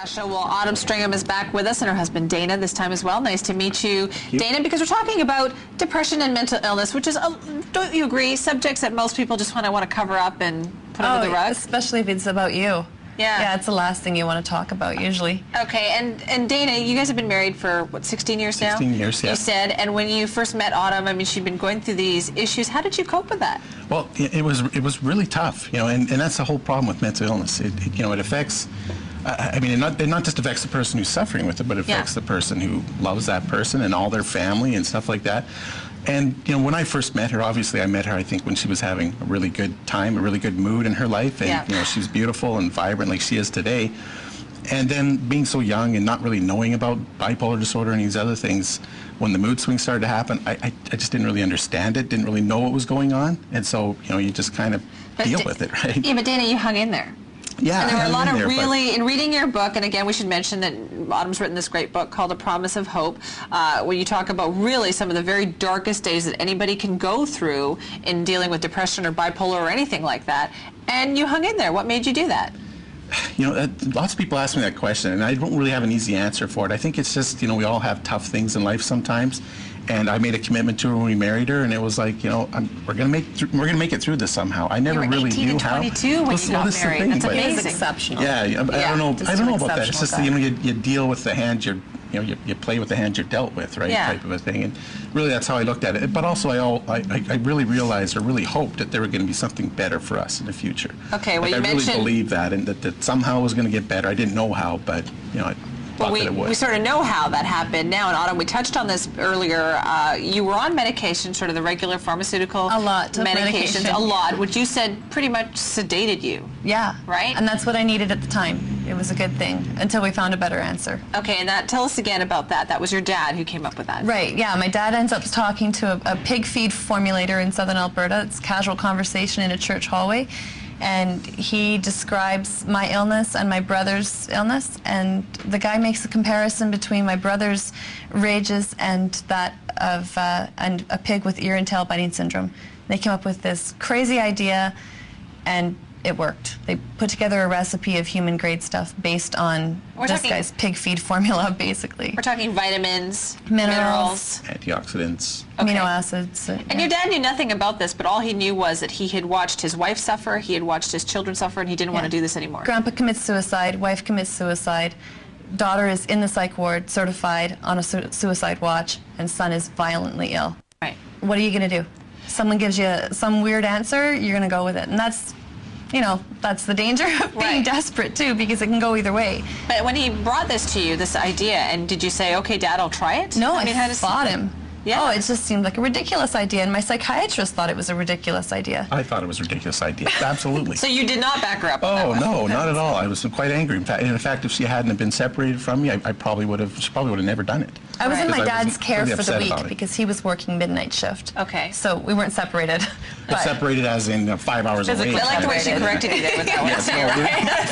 Show. Well, Autumn Stringam is back with us and her husband Dana this time as well. Nice to meet you, Dana, because we're talking about depression and mental illness, which is, don't you agree, subjects that most people just want to cover up and put under the rug? Especially if it's about you. Yeah, it's the last thing you want to talk about usually. Okay, and Dana, you guys have been married for, what, 16 years now? 16 years, yeah. You said, and when you first met Autumn, I mean, she'd been going through these issues. How did you cope with that? Well, it was really tough, you know, and that's the whole problem with mental illness. It affects, I mean, it not just affects the person who's suffering with it, but it affects the person who loves that person and all their family and stuff like that. And, you know, when I first met her, obviously I met her, I think, when she was having a really good time, a really good mood in her life. And, you know, she was beautiful and vibrant like she is today. And then being so young and not really knowing about bipolar disorder and these other things, when the mood swings started to happen, I just didn't really understand it, didn't really know what was going on. And so, you know, you just kind of deal with it, right? Yeah, but Dana, you hung in there. Yeah, and there were a lot of really, in reading your book, and again, we should mention that Autumn's written this great book called A Promise of Hope, where you talk about really some of the very darkest days that anybody can go through in dealing with depression or bipolar or anything like that, and you hung in there. What made you do that? You know, lots of people ask me that question, and I don't really have an easy answer for it. I think it's just, you know, we all have tough things in life sometimes. And I made a commitment to her when we married her, and it was like, you know, we're gonna make it through this somehow. I never really knew how. You were 18 and 22 when you got married. That's amazing. Exceptional. Yeah, I don't know about that. It's just you know, you deal with the hand you play with the hand you're dealt with, right? Type of a thing. And really, that's how I looked at it. But also, I really realized, or really hoped, that there were going to be something better for us in the future. Okay, well, like, I really believed that, and that somehow it was going to get better. I didn't know how, but you know. Well, we sort of know how that happened now. And Autumn, we touched on this earlier. You were on medication, sort of the regular pharmaceutical medications, a lot, which you said pretty much sedated you. Yeah. Right? And that's what I needed at the time. It was a good thing until we found a better answer. Okay, and tell us again about that. That was your dad who came up with that. Right, yeah. My dad ends up talking to a pig feed formulator in southern Alberta. It's casual conversation in a church hallway. And he describes my illness and my brother's illness, and the guy makes a comparison between my brother's rages and that of and a pig with ear and tail biting syndrome. They came up with this crazy idea, and it worked. They put together a recipe of human-grade stuff based on this guy's pig feed formula, basically. We're talking vitamins, minerals, antioxidants, amino acids. And your dad knew nothing about this, but all he knew was that he had watched his wife suffer, he had watched his children suffer, and he didn't want to do this anymore. Grandpa commits suicide, wife commits suicide, daughter is in the psych ward, certified on a suicide watch, and son is violently ill. Right. What are you going to do? Someone gives you some weird answer, you're going to go with it. And that's, you know, that's the danger of being desperate, too, because it can go either way. But when he brought this to you, this idea, and did you say, okay, Dad, I'll try it? No, I fought him. Yeah. Oh, it just seemed like a ridiculous idea, and my psychiatrist thought it was a ridiculous idea. I thought it was a ridiculous idea, absolutely. So you did not back her up on that one? No, not at all. I was quite angry. In fact, if she hadn't been separated from me, she probably would have never done it. I was in my dad's care for the week because he was working midnight shift. Okay. So we weren't separated. But separated as in 5 hours away. I like the way she corrected you there with that one. Yes,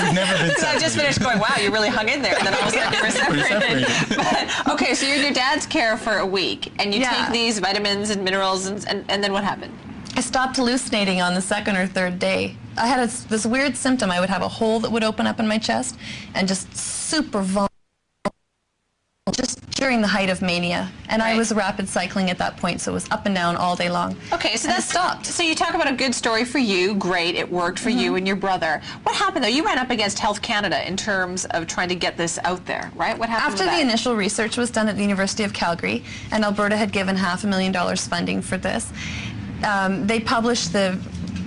we've never been separated. I just finished going, wow, you really hung in there, and then all of a sudden you were separated. But, okay, so you're in your dad's care for a week, and you take these vitamins and minerals, and then what happened? I stopped hallucinating on the second or third day. I had this weird symptom. I would have a hole that would open up in my chest, and just super vulnerable. Just during the height of mania, and I was rapid cycling at that point, so it was up and down all day long. Okay, so that stopped. So you talk about a good story for you, great, it worked for you and your brother. What happened though? You ran up against Health Canada in terms of trying to get this out there, right? What happened after the initial research was done at the University of Calgary, and Alberta had given $500,000 funding for this? They published the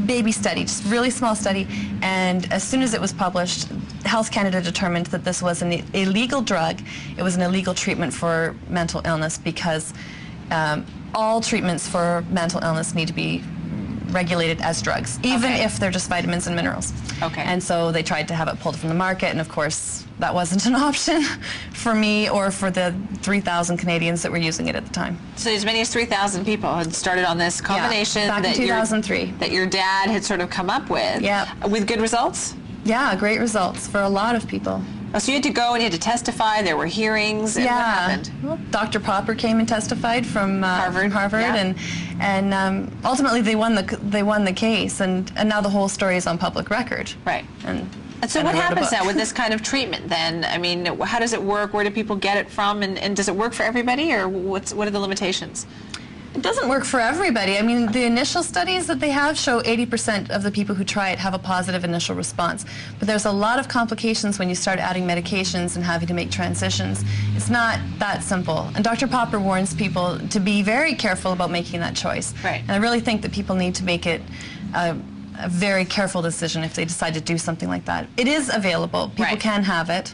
baby study, just a really small study, and as soon as it was published, Health Canada determined that this was an illegal drug. It was an illegal treatment for mental illness because all treatments for mental illness need to be regulated as drugs, even if they're just vitamins and minerals. Okay. And so they tried to have it pulled from the market, and of course that wasn't an option for me or for the 3,000 Canadians that were using it at the time. So as many as 3,000 people had started on this combination back in 2003 that your dad had sort of come up with. Yeah. With good results? Yeah, great results for a lot of people. Oh, so you had to go and you had to testify. There were hearings. And what happened? Well, Dr. Popper came and testified from Harvard, and ultimately they won the case, and now the whole story is on public record. Right. And And so what happens now with this kind of treatment then? I mean, how does it work? Where do people get it from? And does it work for everybody, or what are the limitations? It doesn't work for everybody. I mean, the initial studies that they have show 80% of the people who try it have a positive initial response. But there's a lot of complications when you start adding medications and having to make transitions. It's not that simple. And Dr. Popper warns people to be very careful about making that choice. Right. And I really think that people need to make it a very careful decision if they decide to do something like that. It is available. People can have it.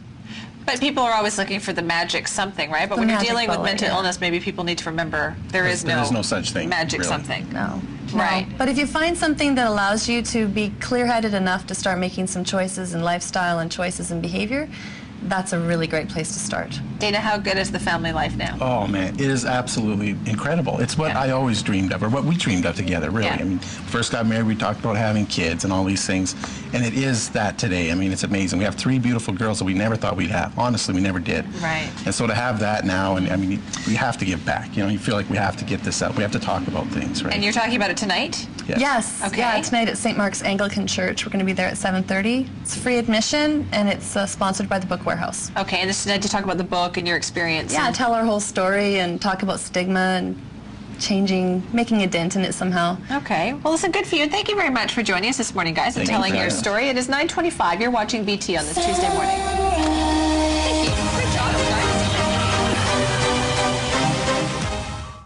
But people are always looking for the magic something, right? But when you're dealing with mental illness, maybe people need to remember there is no such thing. Magic really. Something. No. Right. But if you find something that allows you to be clear-headed enough to start making some choices in lifestyle and choices in behavior, that's a really great place to start. Dana, how good is the family life now? Oh man, it is absolutely incredible. It's what I always dreamed of, or what we dreamed of together, really. Yeah. I mean, first got married, we talked about having kids and all these things, and it is that today. I mean, it's amazing. We have 3 beautiful girls that we never thought we'd have. Honestly, we never did. Right. And so to have that now, and I mean, we have to give back. You know, you feel like we have to get this out. We have to talk about things, right? And you're talking about it tonight? Yes. Okay. Yeah, tonight at St. Mark's Anglican Church. We're going to be there at 7:30. It's free admission, and it's sponsored by the Book Warehouse. Okay, and this is tonight to talk about the book and your experience. Yeah, tell our whole story and talk about stigma and making a dent in it somehow. Okay. Well, listen, good for you. And thank you very much for joining us this morning, guys, and telling your story. It is 9:25. You're watching BT on this Tuesday morning.